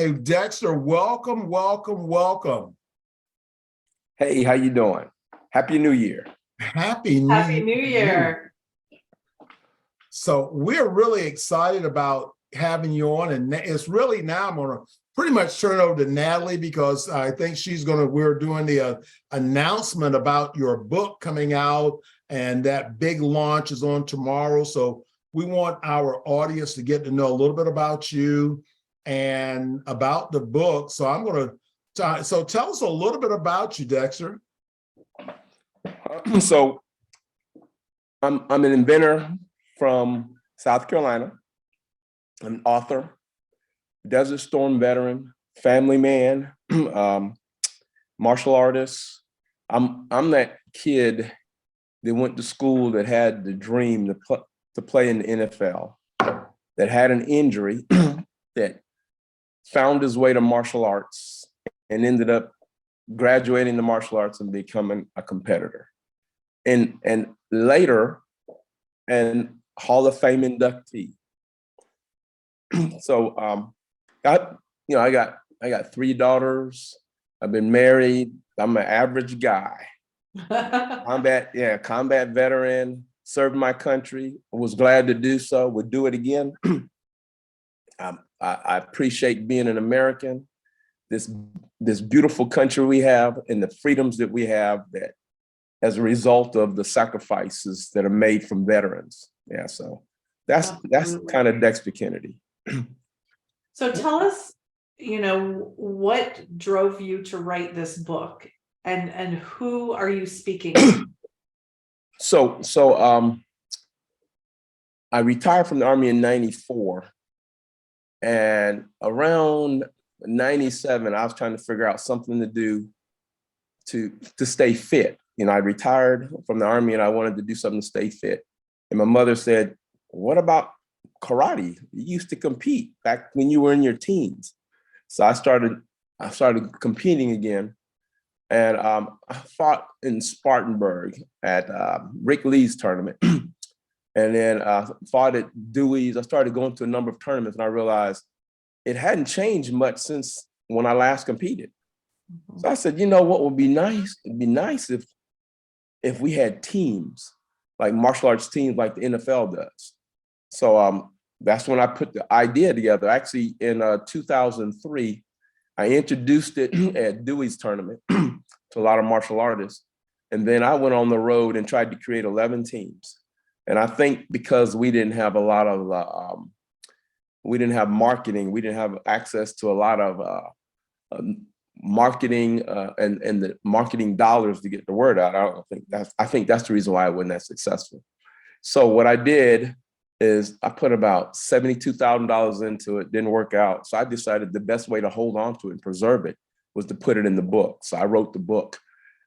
Hey, Dexter, welcome, welcome, welcome. Hey, how you doing? Happy New Year. Happy New Happy New Year. So we're really excited about having you on, and it's really now I'm going to pretty much turn it over to Natalie because I think we're doing the announcement about your book coming out, and that big launch is on tomorrow. So we want our audience to get to know a little bit about you and about the book. So I'm going to, so tell us a little bit about you, Dexter. So I'm an inventor from South Carolina, an author, Desert Storm veteran, family man, martial artist. I'm that kid that went to school that had the dream to play in the NFL, that had an injury, that found his way to martial arts and ended up graduating the martial arts and becoming a competitor. And later, an Hall of Fame inductee. So I got 3 daughters. I've been married. I'm an average guy. Combat veteran, served my country, was glad to do so, would do it again. I appreciate being an American, this beautiful country we have and the freedoms that we have that as a result of the sacrifices that are made from veterans. Yeah, so that's kind of Dexter Kennedy. So tell us, what drove you to write this book, and who are you speaking to? So I retired from the Army in '94, and around '97, I was trying to figure out something to do to stay fit. I retired from the Army and I wanted to do something to stay fit. And my mother said, "What about karate? You used to compete back when you were in your teens." So I started competing again. And I fought in Spartanburg at Rick Lee's tournament. And then fought at Dewey's. I started going to a number of tournaments and I realized it hadn't changed much since when I last competed. So I said, what would be nice? It'd be nice if we had teams, like martial arts teams like the NFL does. So that's when I put the idea together. Actually, in 2003, I introduced it at Dewey's tournament to a lot of martial artists. And then I went on the road and tried to create 11 teams. And I think because we didn't have a lot of, we didn't have marketing, we didn't have access to a lot of marketing and the marketing dollars to get the word out. I think that's the reason why I wasn't that successful. So what I did is I put about $72,000 into it, didn't work out. So I decided the best way to hold on to it and preserve it was to put it in the book. So I wrote the book.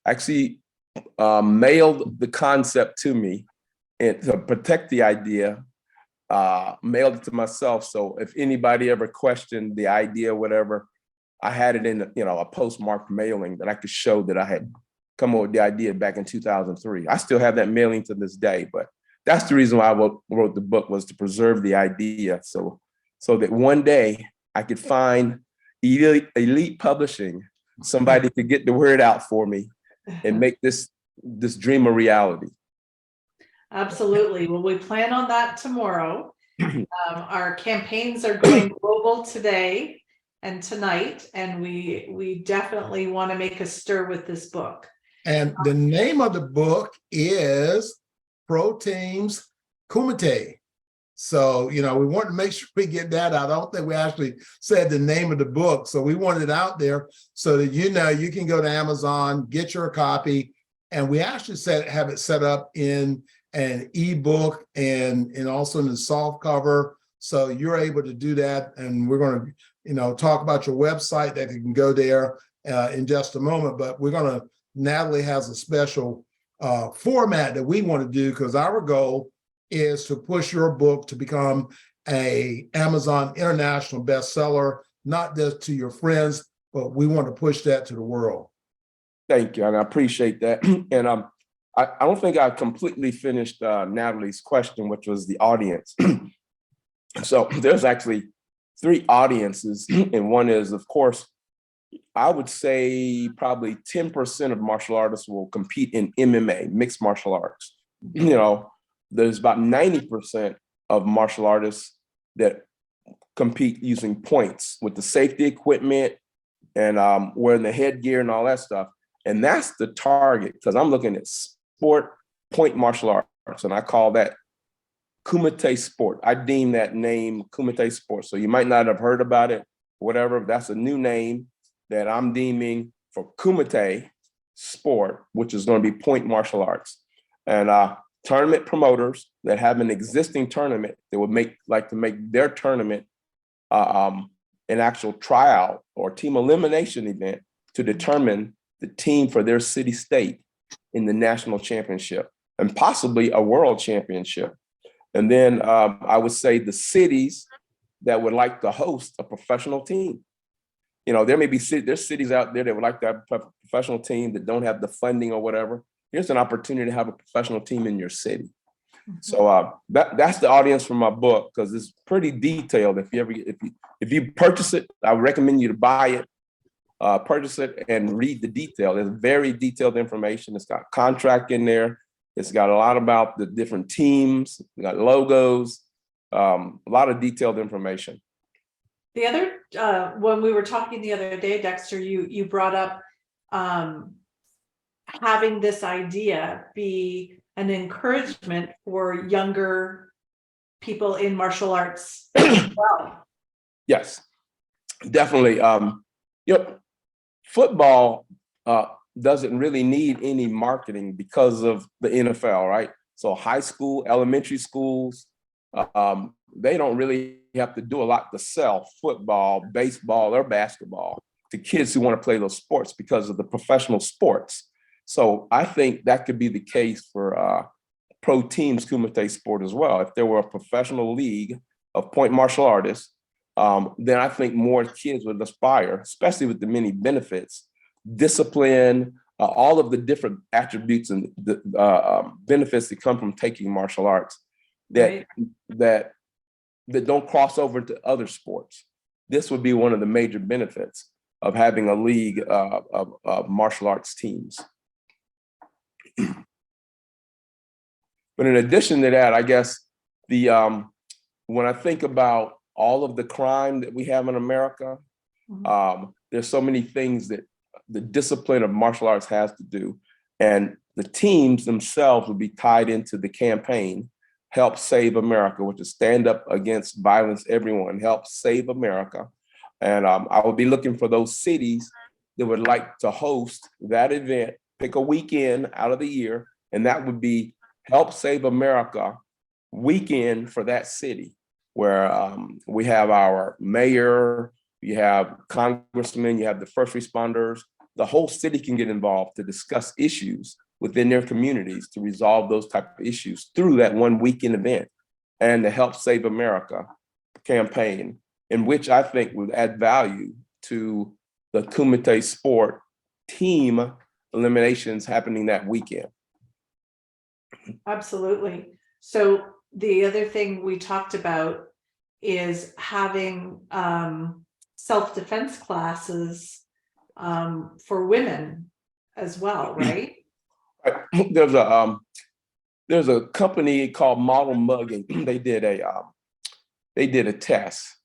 Actually mailed the concept to me and to protect the idea, mailed it to myself. So if anybody ever questioned the idea, whatever, I had it in a postmarked mailing that I could show that I had come up with the idea back in 2003. I still have that mailing to this day, but that's the reason why I wrote the book, was to preserve the idea so that one day I could find elite publishing, somebody to get the word out for me and make this dream a reality. Absolutely. Well, we plan on that tomorrow. Our campaigns are going global today and tonight, and we definitely want to make a stir with this book. And the name of the book is Pro Teams Kumite. So, we want to make sure we get that out. I don't think we actually said the name of the book. So we wanted it out there so that you can go to Amazon, get your copy. And we actually have it set up in an ebook and also in the soft cover. So you're able to do that. And we're going to, talk about your website that you can go there in just a moment. But Natalie has a special format that we want to do, because our goal is to push your book to become a Amazon international bestseller, not just to your friends, but we want to push that to the world. Thank you, and I appreciate that. And I don't think I completely finished Natalie's question, which was the audience. So there's actually three audiences, and one is, of course, I would say probably 10% of martial artists will compete in MMA, mixed martial arts. You know, there's about 90% of martial artists that compete using points with the safety equipment and wearing the headgear and all that stuff. And that's the target, because I'm looking at sport point martial arts, and I call that Kumite sport. I deem that name Kumite sport. So you might not have heard about it, whatever. That's a new name that I'm deeming for Kumite sport, which is going to be point martial arts. And tournament promoters that have an existing tournament, they would like to make their tournament an actual tryout or team elimination event to determine the team for their city state in the national championship and possibly a world championship. And then I would say the cities that would like to host a professional team. You know, there may be there's cities out there that would like to have a professional team that don't have the funding or whatever. Here's an opportunity to have a professional team in your city. So that's the audience for my book, because it's pretty detailed. If you purchase it, I would recommend you to buy it, purchase it, and read the detail. There's very detailed information. It's got contract in there. It's got a lot about the different teams. We got logos, a lot of detailed information. The other, when we were talking the other day, Dexter, you brought up having this idea be an encouragement for younger people in martial arts as well. Yes, definitely. Football doesn't really need any marketing because of the NFL, right? So high school, elementary schools, they don't really have to do a lot to sell football, baseball, or basketball to kids who want to play those sports because of the professional sports. So I think that could be the case for pro teams Kumite sport as well. If there were a professional league of point martial artists, then I think more kids would aspire, especially with the many benefits, discipline, all of the different attributes and the benefits that come from taking martial arts that don't cross over into other sports. This would be one of the major benefits of having a league of martial arts teams. But in addition to that, I guess when I think about all of the crime that we have in America, there's so many things that the discipline of martial arts has to do. And the teams themselves will be tied into the campaign, Help Save America, which is stand up against violence, everyone, help save America. And I will be looking for those cities that would like to host that event, pick a weekend out of the year, and that would be Help Save America weekend for that city, where we have our mayor, you have congressmen, you have the first responders. The whole city can get involved to discuss issues within their communities to resolve those type of issues through that one weekend event and the Help Save America campaign, in which I think would add value to the Kumite sport team eliminations happening that weekend. Absolutely. So the other thing we talked about is having self-defense classes for women as well, right? There's a company called Model Mugging. They did a test,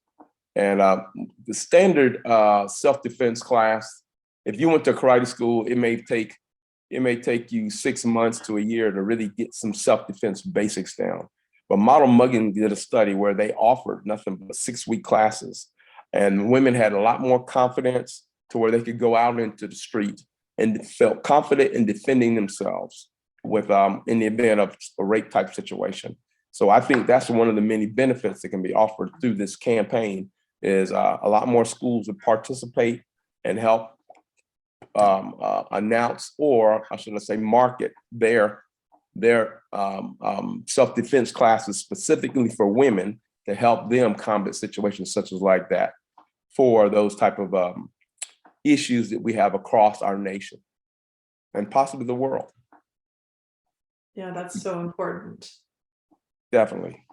and the standard self-defense class, if you went to karate school, it may take you 6 months to a year to really get some self-defense basics down. But Model Mugging did a study where they offered nothing but 6-week classes, and women had a lot more confidence to where they could go out into the street and felt confident in defending themselves with in the event of a rape type situation. So I think that's one of the many benefits that can be offered through this campaign is a lot more schools would participate and help announce, or I should say market their self-defense classes specifically for women to help them combat situations such as like that for those type of issues that we have across our nation and possibly the world. Yeah, that's so important. Definitely.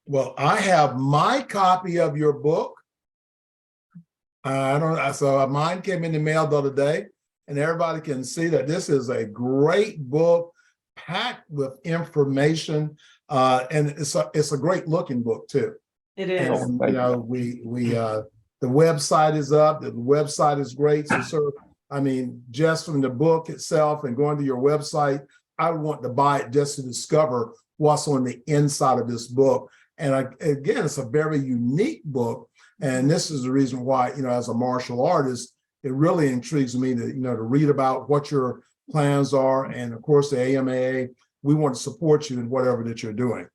Well, I have my copy of your book. I don't, so mine came in the mail the other day, and everybody can see that this is a great book packed with information. And it's a great looking book too. It is. And Thank you know, the website is up. The website is great. So, sir, I mean, just from the book itself and going to your website, I would want to buy it just to discover what's on the inside of this book. And again, it's a very unique book. And this is the reason why, you know, as a martial artist, it really intrigues me to, you know, to read about what your plans are. And of course, the AMAA, we want to support you in whatever that you're doing.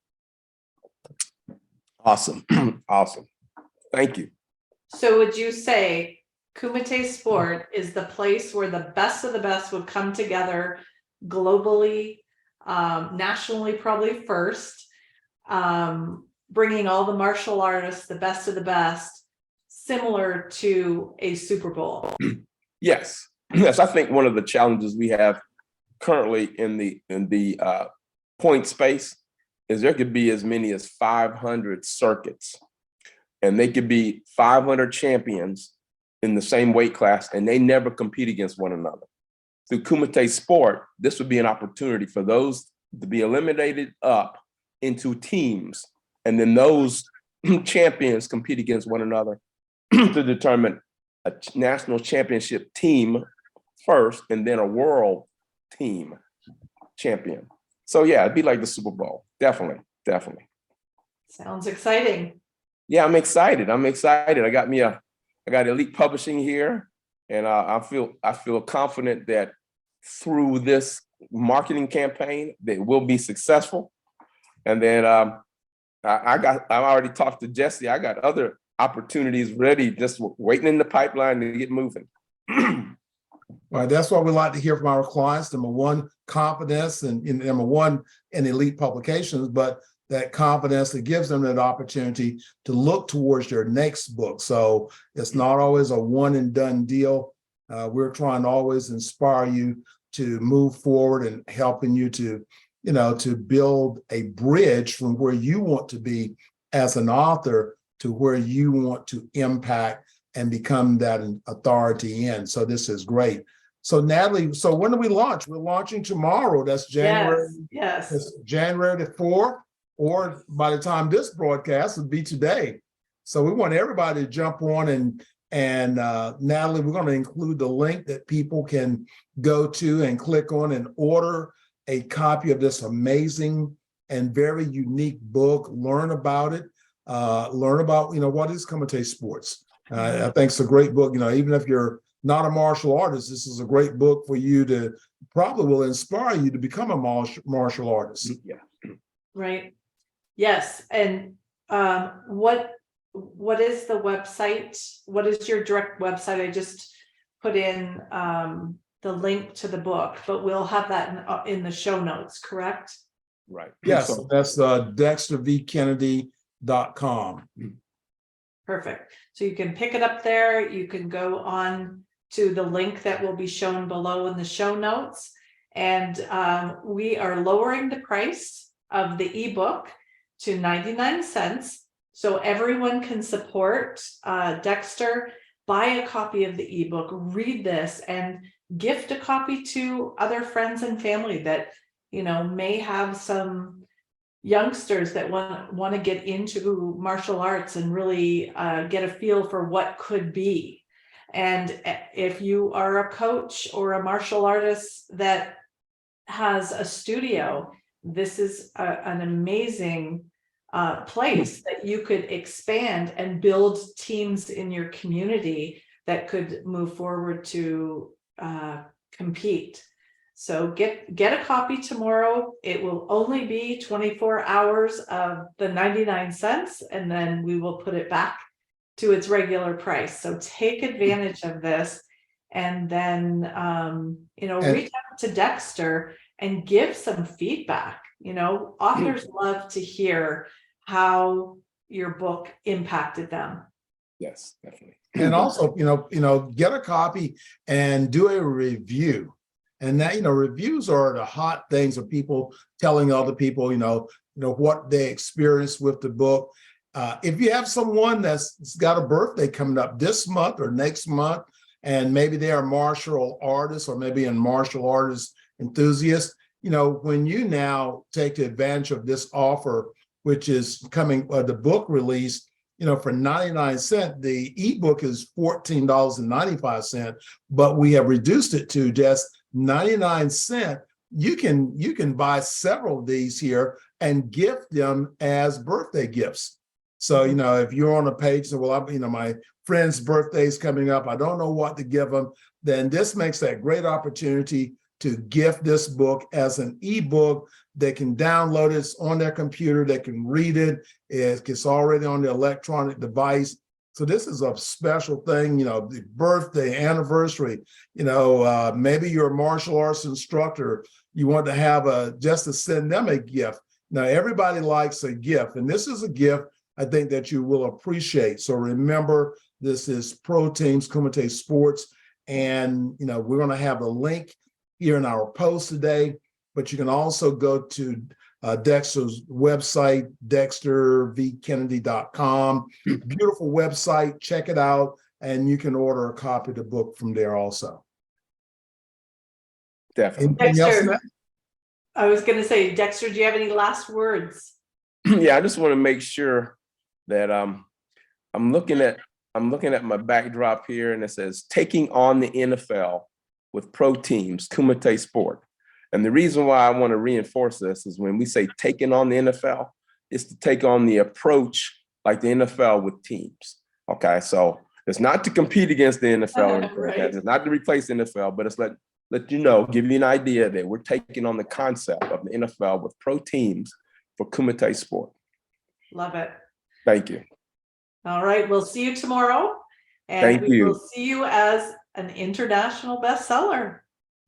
Awesome. Awesome. Thank you. So would you say Kumite Sport is the place where the best of the best would come together globally, nationally, probably first, bringing all the martial artists, the best of the best, similar to a Super Bowl? Yes. Yes. I think one of the challenges we have currently in the point space is there could be as many as 500 circuits, and they could be 500 champions in the same weight class, and they never compete against one another. Through Kumite Sport, this would be an opportunity for those to be eliminated up into teams, and then those champions compete against one another to determine a national championship team first, and then a world team champion. So yeah, it'd be like the Super Bowl. Definitely, definitely. Sounds exciting. Yeah, I'm excited. I got Elite Publishing here, and I feel confident that through this marketing campaign, that we'll be successful. And then I've already talked to Jessie. I got other opportunities ready, just waiting in the pipeline to get moving. All right, that's what we like to hear from our clients. Number one, confidence, and number one, in elite publications, but that confidence that gives them that opportunity to look towards their next book. So it's not always a one and done deal. We're trying to always inspire you to move forward and helping you to, you know, to build a bridge from where you want to be as an author to where you want to impact and become that authority in. So this is great. So Natalie, so when do we launch? We're launching tomorrow. That's January. Yes. It's January the 4th, or by the time this broadcast would be today. So we want everybody to jump on, and Natalie, we're going to include the link that people can go to and click on and order a copy of this amazing and very unique book. Learn about it. Learn about, you know, what is Kumite Sports. I think it's a great book. You know, even if you're not a martial artist, this is a great book for you to probably will inspire you to become a martial artist. Yeah. Right. Yes. And what is the website? What is your direct website? I just put in the link to the book, but we'll have that in the show notes, correct? Right. Yes, So, that's dextervkennedy.com. Perfect. So you can pick it up there. You can go on to the link that will be shown below in the show notes. And we are lowering the price of the ebook to 99 cents. So everyone can support Dexter, buy a copy of the ebook, read this, and gift a copy to other friends and family that, you know, may have some youngsters that want to get into martial arts and really get a feel for what could be. And if you are a coach or a martial artist that has a studio, this is an amazing place that you could expand and build teams in your community that could move forward to compete. So get a copy tomorrow. It will only be 24 hours of the 99 cents, and then we will put it back to its regular price. So take advantage of this, and then reach out to Dexter and give some feedback. You know, authors love to hear how your book impacted them. yes, definitely. And also, get a copy and do a review. And that, reviews are the hot things of people telling other people, what they experienced with the book. If you have someone that's got a birthday coming up this month or next month, and maybe they are martial artists or maybe a martial artist enthusiast, when you now take advantage of this offer, which is coming, the book release, for 99 cents, the ebook is $14.95, but we have reduced it to just 99 cents. You can buy several of these here and gift them as birthday gifts. So, if you're on a page, so, well, my friend's birthday is coming up, I don't know what to give them, then this makes that great opportunity to gift this book as an ebook. They can download it on their computer, they can read it, it's already on the electronic device. So this is a special thing, the birthday, anniversary, maybe you're a martial arts instructor, you want to have just to send them a gift. Now, everybody likes a gift, and this is a gift I think that you will appreciate. So remember, this is Pro Teams Kumite Sports, and we're going to have a link here in our post today, but you can also go to Dexter's website, dextervkennedy.com. Beautiful website, check it out, and you can order a copy of the book from there also. Definitely. Anything else, Dexter, Matt? I was going to say, Dexter, do you have any last words? Yeah, I just want to make sure that I'm looking at my backdrop here, and it says taking on the NFL with Pro Teams Kumite Sport. And the reason why I want to reinforce this is when we say taking on the NFL, it's to take on the approach like the NFL with teams. Okay, so it's not to compete against the NFL, Right. It's not to replace the NFL, but it's let give you an idea that we're taking on the concept of the NFL with Pro Teams for Kumite Sport. Love it. Thank you. All right, we'll see you tomorrow. And Thank we you. will see you as an international bestseller.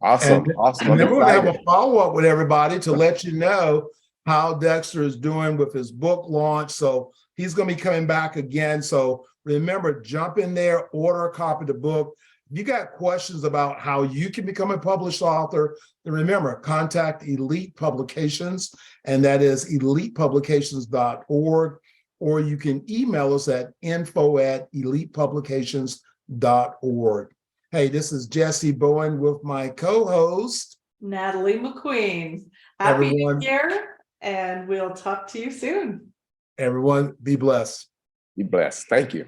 Awesome. And, awesome. and then we're going to have a excited. follow-up with everybody to let you know how Dexter is doing with his book launch. So he's going to be coming back again. So remember, jump in there, order a copy of the book. If you got questions about how you can become a published author, then remember, contact Elite Publications, and that is elitepublications.org, or you can email us at info@elitepublications.org. Hey, this is Jessie Bowen with my co-host, Natalie McQueen. Happy Everyone. New Year, and we'll talk to you soon. Everyone, be blessed. Be blessed. Thank you.